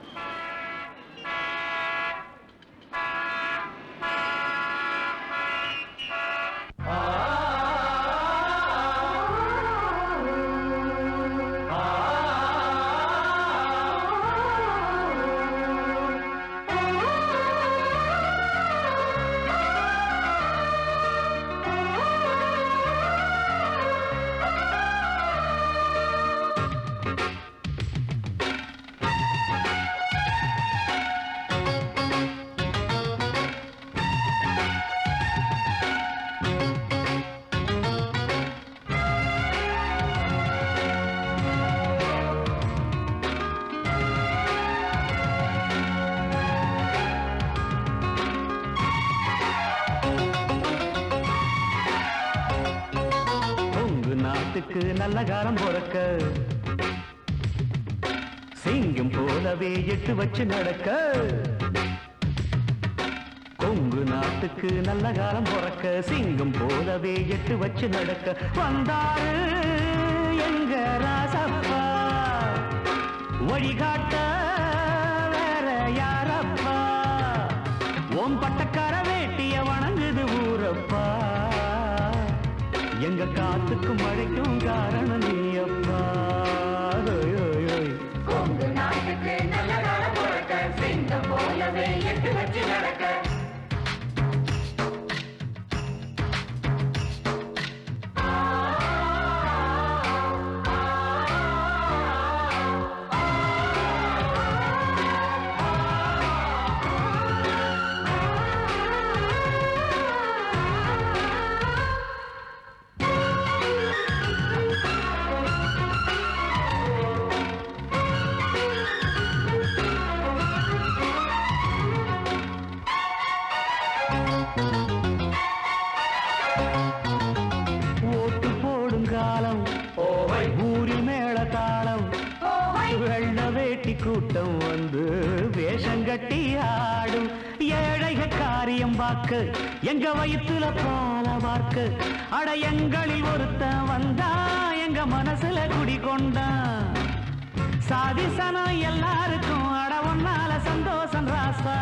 நல்ல காலம் பொறக்க சிங்கம் போலவே எட்டு வச்சு நடக்க. கொங்கு நாட்டுக்கு நல்ல காலம் பொறக்க சிங்கம் போலவே எட்டு வச்சு நடக்க. வந்தாரு எங்க ராசப்பா, வழிகாட்ட வேற யாரப்பா? ஓம் பட்டக்கார வேட்டிய வணங்குது ஊரப்பா. எங்க காத்துக்கும் மழைக்கும் காரணம் நீயப்பா. கொங்கு நாட்டுக்கு நல்ல காலம் பொறக்க சிங்கம் போலவே எட்டு வச்சு நடக்க. கூட்டம் வந்து வேஷங்கட்டி ஆடும் ஏழைக காரியம் வாக்கு எங்க வயிற்றுல பால வார்க்கு அட எங்களில் ஒருத்தன் வந்தா எங்க மனசுல குடிகொண்டான் சாதிசனம் எல்லாருக்கும் அட ஒன்னால சந்தோஷம் ராசா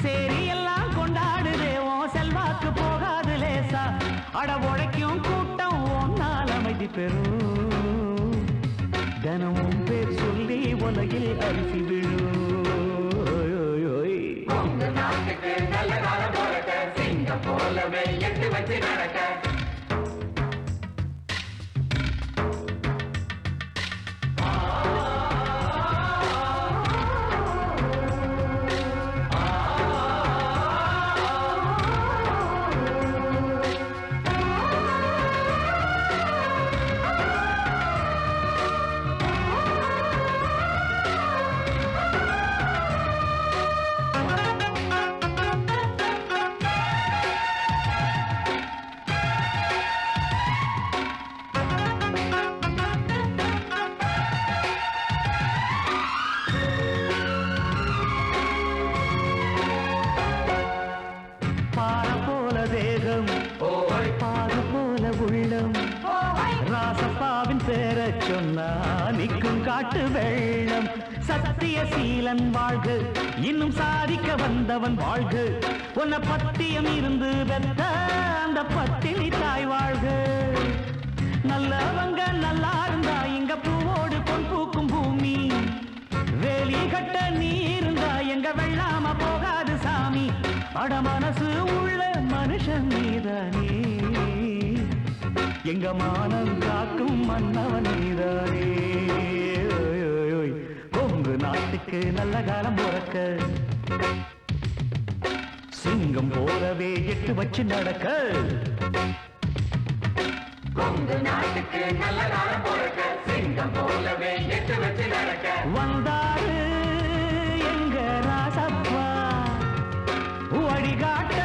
சரி எல்லாம் கொண்டாடுதே உன் செல்வாக்கு போகாது லேசா அட உழைக்கும் கூட்டம் ஒன்னால் அமைதி பெறும் தினமும் பேர் சொல்லி உலகில் அரிசி விழும் போலவே எட்டு வச்சு நடக்க காட்டு வெள்ளம் சத்திய சீலன் வாழ்க இன்னும் சாதிக்க வந்தவன் வாழ்க உன்னை பத்தியம் இருந்து வெத்த அந்த பத்தினி தாய் வாழ்க நல்லவங்க நல்லா இருந்தா இங்க பூவோடு பொன் பூக்கும் பூமி வேலி கட்ட நீ இருந்தா எங்க வெள்ளாம போகாது சாமி அட மனசு உள்ள மனுஷன் நீதானே எங்க மானம் காக்கும் மன்னவன் நீதானே கொங்கு நாட்டுக்கு நல்ல காலம் பிறக்க சிங்கம் போலவே எட்டு வச்சு நடக்க கொங்கு நாட்டுக்கு நல்ல காலம் பிறக்க சிங்கம் போலவே எட்டு வச்சு நடக்க வந்தாரு எங்க ராசப்பா வழிகாட்ட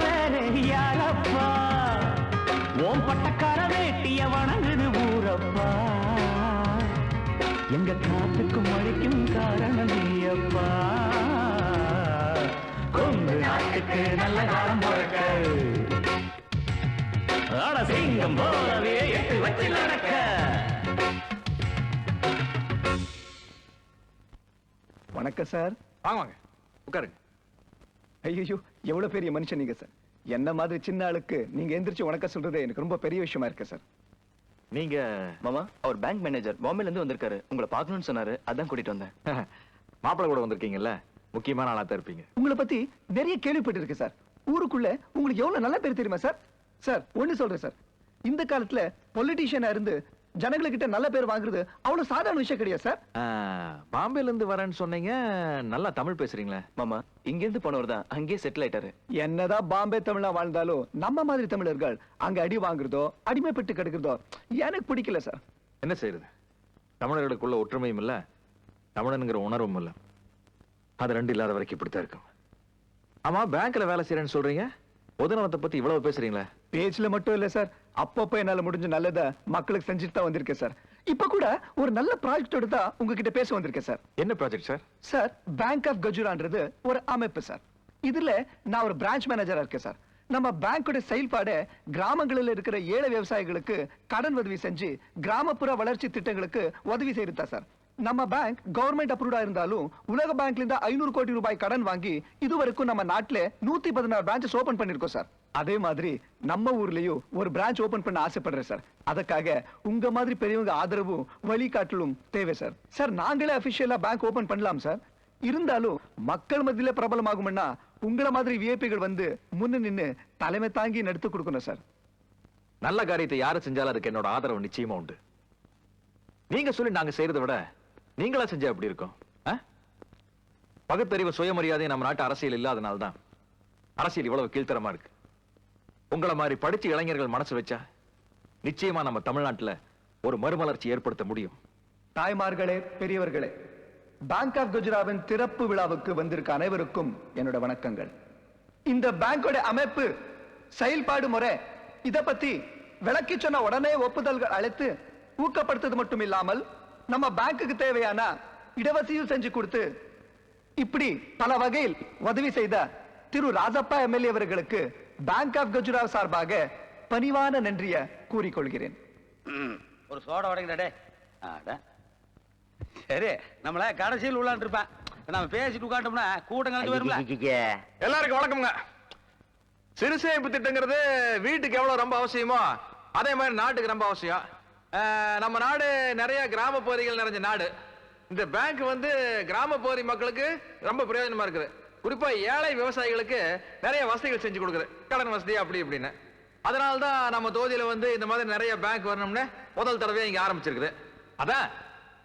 வேற யாரப்பா ஓம் பட்டக்கார வேட்டிய வணங்குது ஊரப்பா எங்க காத்துக்கும் மழைக்கும் காரணம் நீயப்பா கொங்கு நாட்டுக்கு நல்ல காலம் பிறக்க அட சிங்கம் போலவே எட்டு வச்சு நடக்க வணக்கம் சார். வாங்க உட்காருங்க. ஐயோ எவ்வளவு பெரிய மனுஷன் நீங்க சார். என்ன மாதிரி சின்ன ஆளுக்கு நீங்க எந்திரிச்சு வணக்கம் சொல்றது எனக்கு ரொம்ப பெரிய விஷயமா இருக்கு சார். நீங்க மாமா அவர் பேங்க் மேனேஜர் பாம்பேல இருந்து வந்திருக்காரு. உங்களை பார்க்கணும்னு சொன்னாரு, அதான் கூட்டிட்டு வந்தேன். மாப்பிள்ளை கூட வந்திருக்கீங்கல்ல, முக்கியமான ஆளா தான் இருப்பீங்க. உங்களை பத்தி நிறைய கேள்விப்பட்டு இருக்கு சார். ஊருக்குள்ள உங்களுக்கு எவ்வளவு நல்ல பேர் தெரியுமா சார்? சார் ஒண்ணு சொல்றேன் சார், இந்த காலத்துல பொலிட்டீஷியனா இருந்து ஜனங்களுக்கிட்ட நல்ல பேர் வாங்குறது அவ்வளவு சாதாரண விஷயம் கிடையாது சார். பாம்பேல இருந்து வரேன்னு சொன்னீங்க, நல்லா தமிழ் பேசுறீங்களே. மாமா இங்க இருந்து போனவர் தான் அங்கேயே செட்டில் ஆயிட்டாரு. என்னதான் பாம்பே தமிழா வாழ்ந்தாலும் நம்ம மாதிரி தமிழர்கள் அங்க அடி வாங்குறதோ அடிமைப்பட்டு கிடக்குறதோ எனக்கு பிடிக்கல சார். என்ன செய்யறது, தமிழர்களுக்குள்ள ஒற்றுமையும் இல்ல, தமிழனுங்கிற உணர்வும் இல்ல. அது ரெண்டு இல்லாத வரைக்கும் இப்படித்தான் இருக்கும். ஆமா, பேங்க்ல வேலை செய்யறேன்னு சொல்றீங்க, பொதுநலத்தை பத்தி இவ்வளவு பேசுறீங்களே? பேச்சுல மட்டும் இல்ல சார், அப்பப்ப என்னால முடிஞ்ச நல்லத மக்களுக்கு செஞ்சுட்டு தான் வந்திருக்கேன் சார். இப்ப கூட ஒரு நல்ல ப்ராஜெக்டோட தான் உங்ககிட்ட பேச வந்திருக்கேன் சார். என்ன project sir? Sir bank of கஜுரான்றது ஒரு அமைப்பு சார். இதுல நான் ஒரு பிரான்ச் மேனேஜரா இருக்கேன் சார். நம்ம பேங்கோட செயல்பாடு கிராமங்களில் இருக்கிற ஏழை விவசாயிகளுக்கு கடன் உதவி செஞ்சு கிராமப்புற வளர்ச்சி திட்டங்களுக்கு உதவி செய்யறதா சார். நம்ம பேங்க் கவர்மெண்ட் அப்ரூவ்டா இருந்தாலும் உலக பேங்க்ல இருந்து 500 கோடி ரூபாய் கடன் வாங்கி இதுவரைக்கும் நம்ம நாட்டுல 116 பிரான்ச்சஸ் ஓபன் பண்ணிருக்கோம் சார். அதே மாதிரி நம்ம ஊர்லயும் ஒரு பிரான்ச் ஓபன் பண்ண ஆசைப்படுறேன் சார். அதுக்காக உங்க மாதிரி பெரியவங்க ஆதரவும் வழிகாட்டலும் தேவை சார். சார் நாங்களே அபிஷியலா பேங்க் ஓபன் பண்ணலாம் சார். இருந்தாலும் மக்கள் மத்தியில பிரபலமாகும்னா உங்களை மாதிரி விஐபிகள் வந்து முன்ன நின்னு தலைமை தாங்கி நடத்து கொடுக்கணும் சார். நல்ல காரியத்தை யாரு செஞ்சாலும் அதுக்கு என்னோட ஆதரவு நிச்சயமா உண்டு. நீங்க சொல்லி நாங்க செய்யறதை விட நீங்களா செஞ்சா எப்படி இருக்கும்? பகுத்தறிவு சுயமரியாதை நம்ம நாட்டு அரசியல் இல்லாதனால்தான் அரசியல் இவ்வளவு கீழ்த்தரமா இருக்கு. உங்களை மாதிரி படிச்ச இளைஞர்கள் மனசு வச்சா நிச்சயமா நம்ம தமிழ்நாட்டுல ஒரு மறுமலர்ச்சி ஏற்படுத்த முடியும். தாய்மார்களே, பெரியவர்களே, பேங்க் ஆஃப் குஜராத்தின் திறப்பு விழாவுக்கு வந்திருக்க அனைவருக்கும் என்னோட வணக்கங்கள். இந்த பேங்கோட அமைப்பு, செயல்பாடு முறை இத பத்தி விளக்கி சொன்ன உடனே ஒப்புதல்கள் அழைத்து ஊக்கப்படுத்தது மட்டும் இல்லாமல் நம்ம பேங்குக்கு தேவையான இடவசதியும் செஞ்சு கொடுத்து இப்படி பல வகையில் உதவி செய்த திரு ராஜப்பா எம்எல்ஏ அவர்களுக்கு பேங்க் ஆஃப் கஜுராஹோ சார்பாக பணிவான நன்றிய கூறிக்கொள்கிறேன். ஒரு சோடா உடைங்கடே. சரி, நம்மள கடைசியில் உள்ளான் இருப்பேன். நம்ம பேசிட்டு உட்காண்டோம்னா கூட்டம் கலந்து வரும்ல. எல்லாருக்கும் வணக்கம்ங்க. சிறுசேமிப்பு திட்டங்கிறது வீட்டுக்கு எவ்வளவு ரொம்ப அவசியமோ அதே மாதிரி நாட்டுக்கு ரொம்ப அவசியம். நம்ம நாடு நிறைய கிராம பகுதிகள் நிறைஞ்ச நாடு. இந்த பேங்க் வந்து கிராம பகுதி மக்களுக்கு ரொம்ப பிரயோஜனமா இருக்குது. குறிப்பா ஏழை விவசாயிகளுக்கு நிறைய வசதிகள் செஞ்சு கொடுக்குது, கடன் வசதி அப்படி இப்படின்னு. அதனால்தான் நம்ம தொகுதியில வந்து இந்த மாதிரி நிறைய பேங்க் வரணும்னு முதல் தடவையா இங்க ஆரம்பிச்சிருக்குது. அதான்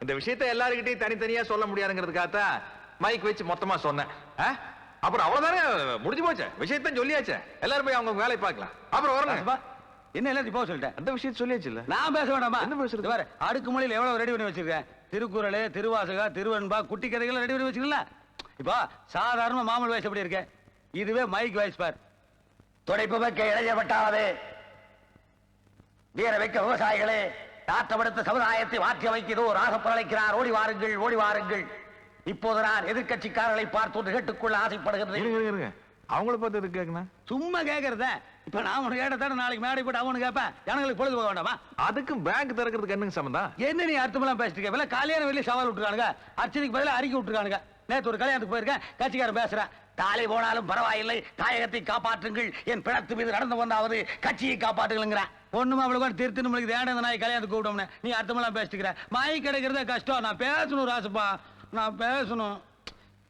இந்த விஷயத்தை எல்லாருக்கிட்டையும் தனித்தனியா சொல்ல முடியாதுங்கிறதுக்காகத்தான் மைக் வச்சு மொத்தமா சொன்னேன். அப்புறம் அவ்வளவுதானே, முடிஞ்சு போச்சு. விஷயத்தான் சொல்லியாச்சு, எல்லாரும் போய் அவங்க வேலை பார்க்கலாம். அப்புறம் வரணும். என்ன எல்லாத்தையும் போக சொல்லிட்டேன். அந்த விஷயத்தை சொல்லியாச்சு இல்ல, நான் பேச வேண்டாமா? என்ன பேசுறது? வேற அடுக்கு மொழியில் எவ்வளவு ரெடி பண்ணி வச்சிருக்கேன். திருக்குறள், திருவாசகா, திருவன்பா, குட்டி கதைகள் ரெடி பண்ணி வச்சிருக்கல. இப்போ சாதாரண மாமல் வயசு எப்படி இருக்கேன், இதுவே மைக் வயசு பார். துடைப்பு வைக்க இளையப்பட்டாவது வீர வைக்க விவசாயிகளே, நாட்டப்படுத்த சமுதாயத்தை மாற்றி அமைக்கிறதோ ராசப்ப அழைக்கிறார். ஓடி வாருங்கள், ஓடி வாருங்கள். இப்போது நான் எதிர்கட்சிக்காரர்களை பார்த்து ஒன்று கேட்டுக்கொள்ள ஆசைப்படுகிறேன். அவங்கள பார்த்து எதுக்கு கேட்கணும்? சும்மா கேட்கறத. இப்ப நான் உனக்கு கேட்டதான நாளைக்கு மேடை போட்டு அவனு கேட்பேன். ஜனங்களுக்கு பொழுது போக வேண்டாமா? அதுக்கும் பேங்க் திறக்கிறதுக்கு என்னங்க சம்பந்தம்? என்ன நீ அர்த்தமெல்லாம் பேசிட்டு இருக்க? கல்யாணம் வெளியே சவால் விட்டுருக்கானுங்க, அர்ச்சனைக்கு பதிலாக அறிக்கை விட்டுருக்கானுங்க. நேற்று ஒரு கல்யாணத்துக்கு போயிருக்கேன், கட்சிக்காரன் பேசுறேன். தாலை போனாலும் பரவாயில்லை, தாயகத்தை காப்பாற்றுங்கள். என் பிணத்து மீது நடந்து வந்தாவது கட்சியை காப்பாற்றுங்கிறான். ஒண்ணுமா அவ்வளவு திருத்து நம்மளுக்கு தேட நாய் கல்யாணத்துக்கு கூப்பிட்டோம்னு நீ அர்த்தமெல்லாம் பேசிட்டு மாய் கிடைக்கிறதே கஷ்டம். நான் பேசணும் ராசப்பா, நான் பேசணும்.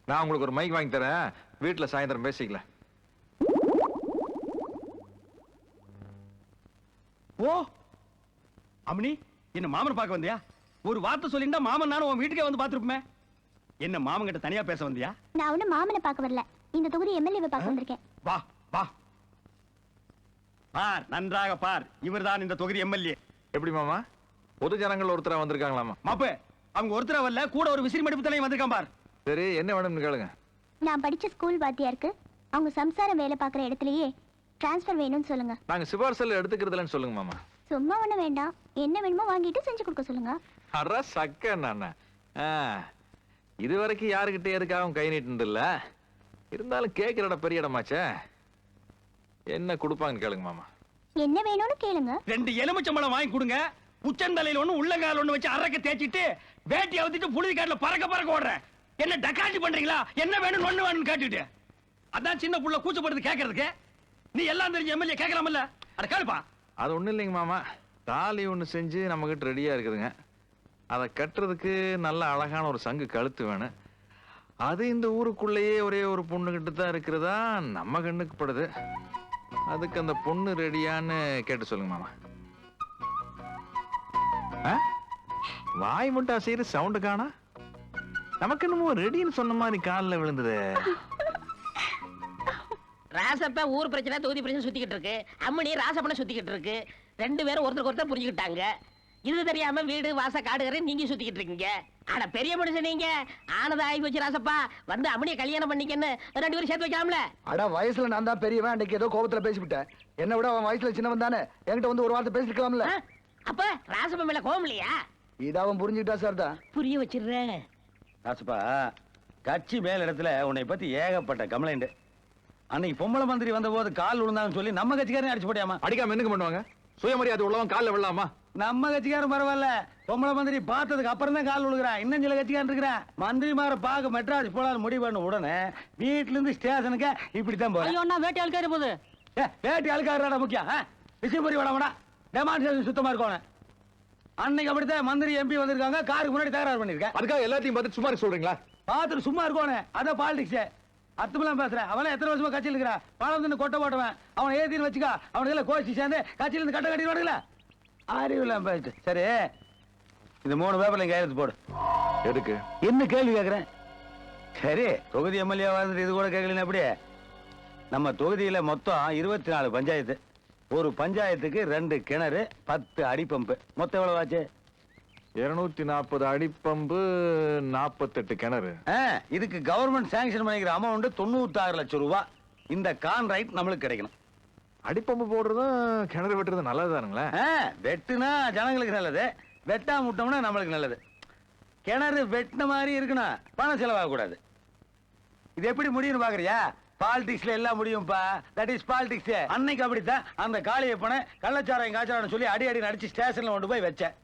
நான் உங்களுக்கு ஒரு மைக் வாங்கி தரேன், வீட்டுல சாயந்தரம் பேசிக்கலாம். ஓ அம்மனி, என்ன மாமன் பார்க்க வந்தியா? ஒரு வார்த்தை சொல்லிட்டா மாமன் நானும் உன் வீட்டுக்கே வந்து பார்த்துருப்போமே. என்ன மாமன் கிட்ட தனியா பேச வந்தியா? நான் ஒன்னும் மாமனை பார்க்க வரல, இந்த தொகுதி எம்எல்ஏவை பார்க்க வந்திருக்கேன். வா வா பார், நன்றாக பார். இவர்தான் இந்த தொகுதி எம்எல்ஏ. எப்படி மாமா, பொது ஜனங்கள் ஒருத்தரா வந்திருக்காங்களாமா? மாப்பு, அவங்க ஒருத்தர வரல, கூட ஒரு விசிறி மடிப்பு தலையும் வந்திருக்கான் பார். சரி, என்ன வேணும்னு கேளுங்க. நான் படிச்ச ஸ்கூல் வாத்தியாருக்கு அவங்க சம்சாரம் வேலை பார்க்குற இடத்துலயே டிரான்ஸ்ஃபர் வேணும்னு சொல்லுங்க. நாங்க சிபாரிசல் எடுத்துக்கிறதுலன்னு சொல்லுங்க மாமா. சும்மா ஒண்ணு வேண்டாம், என்ன வேணுமோ வாங்கிட்டு செஞ்சு கொடுக்க சொல்லுங்க. அட சக்க நானே, இது வரைக்கும் யாருக்கிட்ட எதுக்காகவும் கை நீட்டு இல்ல. இருந்தாலும் கேட்கிற இடம் பெரிய இடமாச்சே. என்ன கொடுப்பாங்கன்னு கேளுங்க மாமா. என்ன வேணும்னு கேளுங்க. 2 எலுமிச்சம்பழம் வாங்கி கொடுங்க. உச்சந்தலையில ஒண்ணு உள்ளங்கால ஒண்ணு வச்சு அரக்க தேய்ச்சிட்டு வேட்டி அவுத்திட்டு புழுதி காட்டுல பறக்க பறக்க ஓடுறேன். என்ன டக்காட்டி பண்றீங்களா? என்ன வேணும் ஒண்ணு வேணும்னு கேட்டுட்டு அதான் சின்ன புள்ள கூச்சப்படுறது கேட்கறதுக்கு. நீ எல்லாம் தெரிஞ்ச எம்எல்ஏ கேட்கலாமல்ல? அட கேளுப்பா. அது ஒண்ணும் இல்லைங்க மாமா, தாலி ஒண்ணு செஞ்சு நம்ம கிட்ட ரெடியா இருக்குதுங்க. அதை கட்டுறதுக்கு நல்ல அழகான ஒரு சங்கு கழுத்து வேணும். அது இந்த ஊருக்குள்ளேயே ஒரே ஒரு பொண்ணுகிட்ட தான் இருக்கிறதா நம்ம கண்ணுக்கு படுது. அதுக்கு அந்த பொண்ணு ரெடியான்னு கேட்டு சொல்லுங்க மாமா. வாய் மட்டும் அசைற சவுண்டு காணா, நமக்கு என்னமோ ரெடின்னு சொன்ன மாதிரி காலில் விழுந்தது. ராசப்பா ஊர் பிரச்சனை தொகுதி பிரச்சனை சுத்திக்கிட்டு இருக்கு, அம்மனி ராசப்பனை சுத்திக்கிட்டு இருக்கு. 2 பேரும் ஒருத்தருக்கு ஒருத்தர் புரிஞ்சுக்கிட்டாங்க. இது தெரியாம வீடு வாச காடுகரை நீங்க சுத்திக்கிட்டு இருக்கீங்க. ஆனா பெரிய மனுஷன் நீங்க, ஆனதை ஆகி வச்சு ராசப்பா வந்து அம்மனியை கல்யாணம் பண்ணிக்கன்னு 2 பேரும் சேர்த்து வைக்கலாம்ல. அட வயசுல நான் தான் பெரியவன், அன்னைக்கு ஏதோ கோபத்துல பேசிவிட்டேன். என்ன விட அவன் வயசுல சின்னவன் தானே, என்கிட்ட வந்து ஒரு வார்த்தை பேசிருக்கலாம்ல. அப்ப ராசப்பா மேல கோபம் இல்லையா? இத அவன் புரிஞ்சுக்கிட்டா சார் தான். புரிய வச்சிடுறேன் ராசப்பா. கட்சி மேல் இடத்துல உன்னை பத்தி ஏகப்பட்ட கம்ப்ளைண்ட். அன்னைக்கு பொம்பளை மந்திரி வந்த போது கால் விழுந்தான்னு சொல்லி நம்ம கட்சிக்காரன் அடிச்சு போட்டியாமா? அடிக்காம என்னங்க பண்ணுவாங்க? சுயமரியாதை உள்ளவன் காலில் விழலாமா? நம்ம கட்சிக்காரன் பரவாயில்ல, பொம்பளை மந்திரி பார்த்ததுக்கு அப்புறம் தான் கால் விழுகிறான். இன்னும் சில கட்சிக்காரன் இருக்கிறான். மந்திரிமார பார்க்க மெட்ராஸ் போலான்னு முடிவு பண்ண உடனே வீட்டுல இருந்து ஸ்டேஷனுக்கு இப்படித்தான் போறேன். வேட்டி அழுக்காரு போகுது. வேட்டி அழுக்காருடா முக்கியம். விஷயப்படி வேணாமடா, டெமான்ஸ்ட்ரேஷன் சுத்தமா இருக்கணும். அன்னைக்கு அப்படித்தான் மந்திரி எம்பி வந்திருக்காங்க, காருக்கு முன்னாடி தகராறு பண்ணிருக்கேன். அதுக்காக எல்லாத்தையும் பார்த்து சும்மா சொல்றீங்களா? பார்த்துட்டு சும்மா இருக்கணும், அதான் பாலிடிக்ஸ். அர்த்தமெல்லாம் பேசுறேன். அவன் எத்தனை வருஷமா கட்சியில் இருக்கிறான், பணம் கொட்ட போட்டவன். அவனை ஏத்தின்னு வச்சுக்கா, அவனுக்கு கோஷ்டி சேர்ந்து கட்சியில இருந்து கட்ட கட்டி வாடுங்களா? அறிவுலாம் பேசிட்டு. சரி, இந்த 3 பேப்பர்ல கையெழுத்து போடு. எதுக்கு? என்ன கேள்வி கேட்கிறேன்? சரி, தொகுதி எம்எல்ஏ வந்து இது கூட கேட்கலன்னு எப்படி? நம்ம தொகுதியில மொத்தம் 24 பஞ்சாயத்து. ஒரு பஞ்சாயத்துக்கு 2 கிணறு, 10 அடிப்பம்பு. மொத்தம் எவ்வளவு ஆச்சு? 240 அடிப்பம்பு, 48 கிணறு. இதுக்கு கவர்மெண்ட் சாங்ஷன் பண்ணிக்கிற அமௌண்ட் 96 லட்சம் ரூபாய். இந்த கான்ட்ராக்ட் நம்மளுக்கு கிடைக்கணும். அடிப்பம்பு போடுறதும் கிணறு வெட்டுறதும் நல்லதுதானுங்களே? வெட்டுனா ஜனங்களுக்கு நல்லது, வெட்டா முட்டோம்னா நம்மளுக்கு நல்லது. கிணறு வெட்டின மாதிரி இருக்கணும், பணம் செலவாக கூடாது. இது எப்படி முடியும்னு பாக்குறியா? பாலிடிக்ஸ்ல எல்லாம் முடியும்பா. That is politics. அன்னைக்கு அப்படித்தான் அந்த காளியை போன கள்ளச்சாராயம் காய்ச்சலான்னு சொல்லி அடி அடி நடிச்சு ஸ்டேஷன்ல கொண்டு போய் வச்சேன்.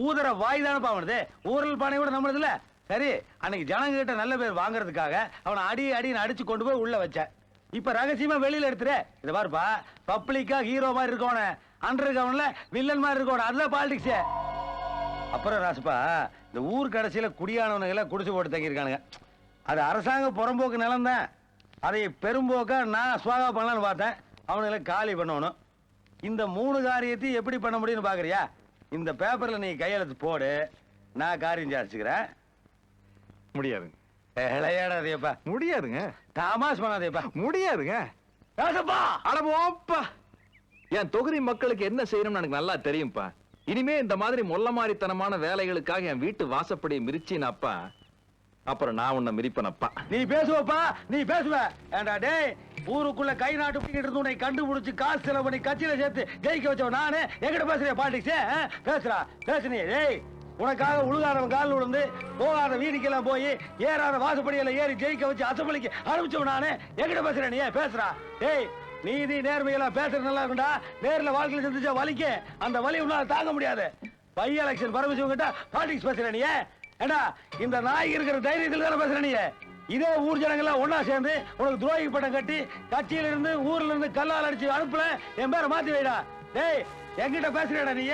ஊதுற வாய் தானே பாவனது, ஊரல் பானை கூட நம்மளது இல்ல. சரி, அன்னைக்கு ஜனங்க கிட்ட நல்ல பேர் வாங்குறதுக்காக அவனை அடி அடின்னு அடிச்சு கொண்டு போய் உள்ள வச்சேன். இப்ப ரகசியமா வெளியில எடுத்துரு. இத பாருப்பா, பப்ளிக்கா ஹீரோ மாதிரி இருக்கணும், அண்டர் கிரவுண்ட்ல வில்லன் மாதிரி இருக்கணும். அதுதான் பாலிடிக்ஸ். அப்புறம் ராசுப்பா, இந்த ஊர் கடைசியில குடியானவனுங்களை குடிச்சு போட்டு தங்கியிருக்கானுங்க. அது அரசாங்க புறம்போக்கு நிலம் தான். அதை பெரும்போக்கா நான் சுவாகா பண்ணலான்னு பார்த்தேன். அவனுங்களை காலி பண்ணணும். இந்த 3 காரியத்தையும் எப்படி பண்ண முடியும்னு பாக்குறியா? இந்த பேப்பர்ல நீ கையெழுத்து போடு, நான் காரியம் சாதிச்சுக்கிறேன். முடியாதுங்க. விளையாடாதேப்பா. முடியாதுங்க. தாமாஸ் பண்ணாதேப்பா. முடியாதுங்க. அடப்பா, என் தொகுதி மக்களுக்கு என்ன செய்யணும்னு எனக்கு நல்லா தெரியும்பா. இனிமே இந்த மாதிரி மொல்லமாரித்தனமான வேலைகளுக்காக என் வீட்டு வாசப்படி மிரிச்சினப்பா, அப்புறம் நான் உன்னை மிரிப்பனப்பா. நீ பேசுவப்பா, நீ பேசுவ. ஏண்டா டேய், ஊருக்குள்ள கை நாட்டு பிடிக்கிட்டு இருந்து உன்னை கண்டுபிடிச்சு காசு செலவு பண்ணி கட்சியில சேர்த்து ஜெயிக்க வச்சவன் நானு. எங்கிட்ட பேசுறியா பாலிடிக்ஸ்? பேசுறா பேசுனி. டேய், உனக்காக உழுகாதவன் காலில் விழுந்து, போகாத வீதிக்கெல்லாம் போய், ஏறாத வாசப்படியில ஏறி ஜெயிக்க வச்சு அசம்பளிக்கு அனுப்பிச்சவன் நானு. எங்கிட்ட பேசுறேன் நீ? பேசுறா. டேய், நீதி நேர்மையெல்லாம் பேசுறது நல்லா இருக்குண்டா. நேர்ல வாழ்க்கையில செஞ்சுச்சா வலிக்க, அந்த வலி உன்னால தாங்க முடியாது. பை எலெக்ஷன் பரமசிவம் கிட்ட பாலிடிக்ஸ் பேசுற நீ? ஏண்டா, இந்த நாய் இருக்கிற தைரியத்தில் தானே பேசுற நீ? இதே ஊர் ஜனங்கள்லாம் ஒன்னா சேர்ந்து உனக்கு துரோகி பட்டம் கட்டி கட்சியில இருந்து ஊர்ல இருந்து கல்லால் அடிச்சு அனுப்புல, என் பேரை மாத்தி வைடா. டேய், என்கிட்ட பேசுறேடா நீ?